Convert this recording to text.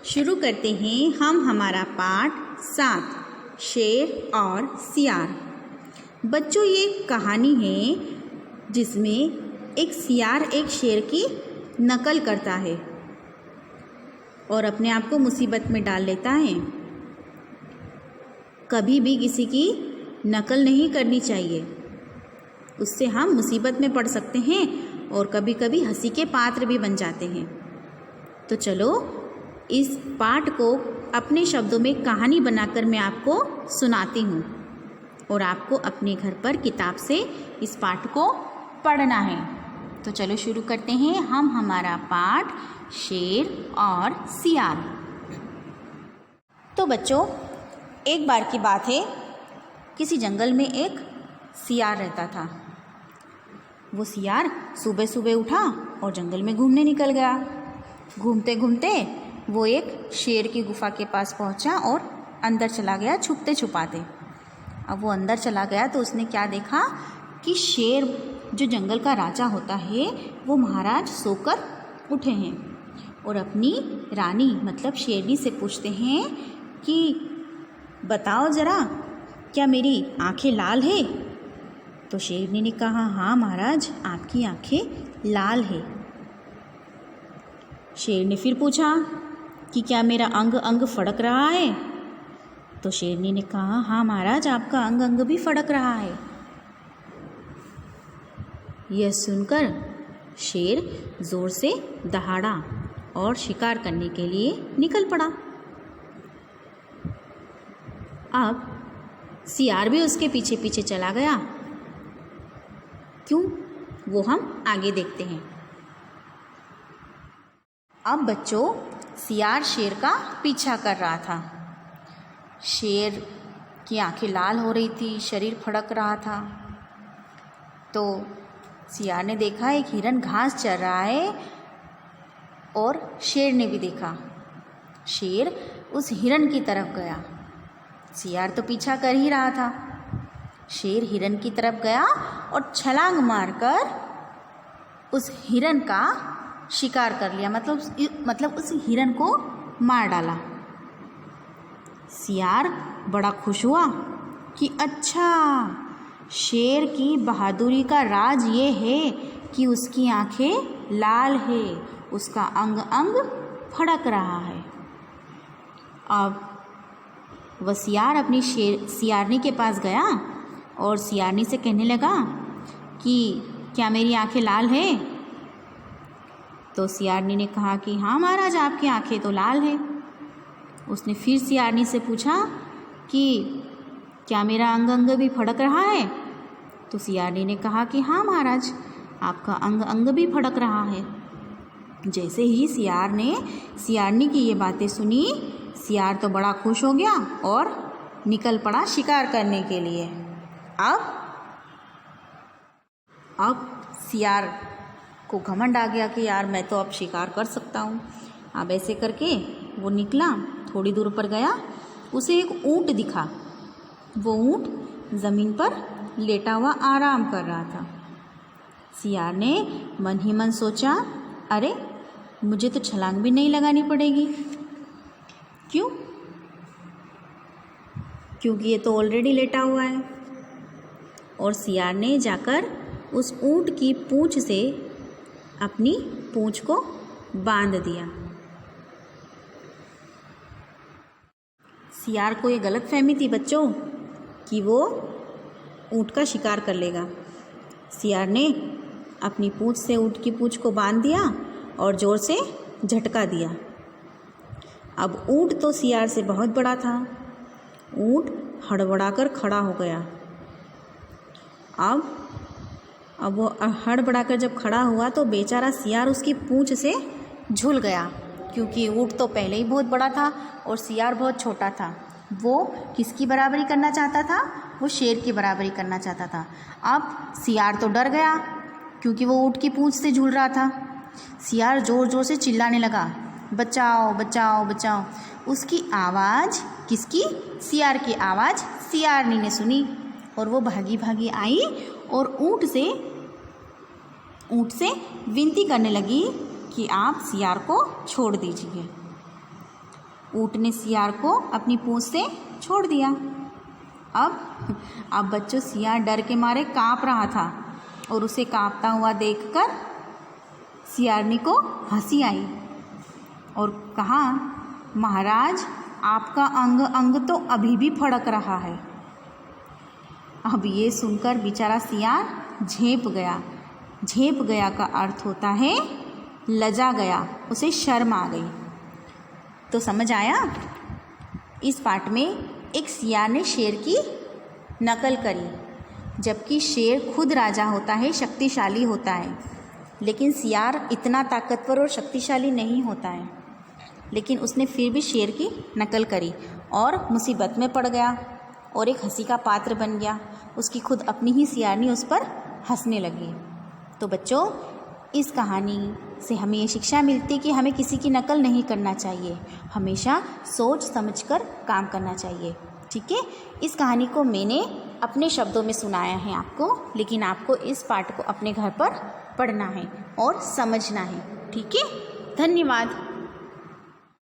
शुरू करते हैं हम हमारा पाठ 7 शेर और सियार। बच्चों, ये कहानी है जिसमें एक सियार एक शेर की नकल करता है और अपने आप को मुसीबत में डाल लेता है। कभी भी किसी की नकल नहीं करनी चाहिए, उससे हम मुसीबत में पड़ सकते हैं और कभी कभी हंसी के पात्र भी बन जाते हैं। तो चलो इस पाठ को अपने शब्दों में कहानी बनाकर मैं आपको सुनाती हूँ और आपको अपने घर पर किताब से इस पाठ को पढ़ना है। तो चलो शुरू करते हैं हम हमारा पाठ शेर और सियार। तो बच्चों, एक बार की बात है, किसी जंगल में एक सियार रहता था। वो सियार सुबह सुबह उठा और जंगल में घूमने निकल गया। घूमते घूमते वो एक शेर की गुफा के पास पहुंचा और अंदर चला गया छुपते छुपाते। अब वो अंदर चला गया तो उसने क्या देखा कि शेर जो जंगल का राजा होता है वो महाराज सोकर उठे हैं और अपनी रानी मतलब शेरनी से पूछते हैं कि बताओ ज़रा, क्या मेरी आंखें लाल है? तो शेरनी ने कहा, हाँ महाराज, आपकी आंखें लाल है। शेर ने फिर पूछा कि क्या मेरा अंग अंग फड़क रहा है? तो शेरनी ने कहा, हाँ महाराज, आपका अंग अंग भी फड़क रहा है। यह सुनकर शेर जोर से दहाड़ा और शिकार करने के लिए निकल पड़ा। अब सियार भी उसके पीछे पीछे चला गया। क्यों, वो हम आगे देखते हैं। अब बच्चों, सियार शेर का पीछा कर रहा था। शेर की आंखें लाल हो रही थी, शरीर फड़क रहा था। तो सियार ने देखा एक हिरन घास चर रहा है और शेर ने भी देखा। शेर उस हिरन की तरफ गया। सियार तो पीछा कर ही रहा था। शेर हिरन की तरफ गया और छलांग मारकर उस हिरन का शिकार कर लिया, मतलब उस हिरन को मार डाला। सियार बड़ा खुश हुआ कि अच्छा, शेर की बहादुरी का राज ये है कि उसकी आंखें लाल है, उसका अंग अंग फड़क रहा है। अब वह सियार अपनी सियारनी के पास गया और सियारनी से कहने लगा कि क्या मेरी आंखें लाल है? तो सियारनी ने कहा कि हाँ महाराज, आपकी आंखें तो लाल है। उसने फिर सियारनी से पूछा कि क्या मेरा अंग अंग भी फड़क रहा है? तो सियारनी ने कहा कि हाँ महाराज, आपका अंग अंग भी फड़क रहा है। जैसे ही सियार ने सियारनी की ये बातें सुनी, सियार तो बड़ा खुश हो गया और निकल पड़ा शिकार करने के लिए। अब सियार को घमंड आ गया कि यार, मैं तो अब शिकार कर सकता हूँ। अब ऐसे करके वो निकला, थोड़ी दूर पर गया, उसे एक ऊँट दिखा। वो ऊँट ज़मीन पर लेटा हुआ आराम कर रहा था। सियार ने मन ही मन सोचा, अरे मुझे तो छलांग भी नहीं लगानी पड़ेगी। क्यों? क्योंकि ये तो ऑलरेडी लेटा हुआ है। और सियार ने जाकर उस ऊँट की पूँछ से अपनी पूँछ को बांध दिया। सियार को ये गलतफहमी थी बच्चों कि वो ऊँट का शिकार कर लेगा। सियार ने अपनी पूँछ से ऊँट की पूँछ को बांध दिया और ज़ोर से झटका दिया। अब ऊँट तो सियार से बहुत बड़ा था। ऊँट हड़बड़ाकर खड़ा हो गया। अब वो हड़बड़ाकर जब खड़ा हुआ तो बेचारा सियार उसकी पूँछ से झूल गया, क्योंकि ऊँट तो पहले ही बहुत बड़ा था और सियार बहुत छोटा था। वो किसकी बराबरी करना चाहता था? वो शेर की बराबरी करना चाहता था। अब सियार तो डर गया क्योंकि वो ऊँट की पूँछ से झूल रहा था। सियार ज़ोर ज़ोर से चिल्लाने लगा, बचाओ बचाओ बचाओ। उसकी आवाज़, किसकी? सियार की आवाज़ सियारनी ने सुनी और वो भागी भागी आई और ऊँट से विनती करने लगी कि आप सियार को छोड़ दीजिए। ऊँट ने सियार को अपनी पूँछ से छोड़ दिया। अब बच्चों सियार डर के मारे काँप रहा था और उसे काँपता हुआ देखकर सियारनी को हंसी आई और कहा, महाराज आपका अंग अंग तो अभी भी फड़क रहा है। अब ये सुनकर बेचारा सियार झेप गया। झेप गया का अर्थ होता है लजा गया, उसे शर्म आ गई। तो समझ आया? इस पाठ में एक सियार ने शेर की नकल करी, जबकि शेर खुद राजा होता है, शक्तिशाली होता है, लेकिन सियार इतना ताकतवर और शक्तिशाली नहीं होता है। लेकिन उसने फिर भी शेर की नकल करी और मुसीबत में पड़ गया और एक हंसी का पात्र बन गया। उसकी खुद अपनी ही सियारनी उस पर हंसने लगी। तो बच्चों, इस कहानी से हमें ये शिक्षा मिलती कि हमें किसी की नकल नहीं करना चाहिए, हमेशा सोच समझकर काम करना चाहिए। ठीक है, इस कहानी को मैंने अपने शब्दों में सुनाया है आपको, लेकिन आपको इस पाठ को अपने घर पर पढ़ना है और समझना है। ठीक है, धन्यवाद।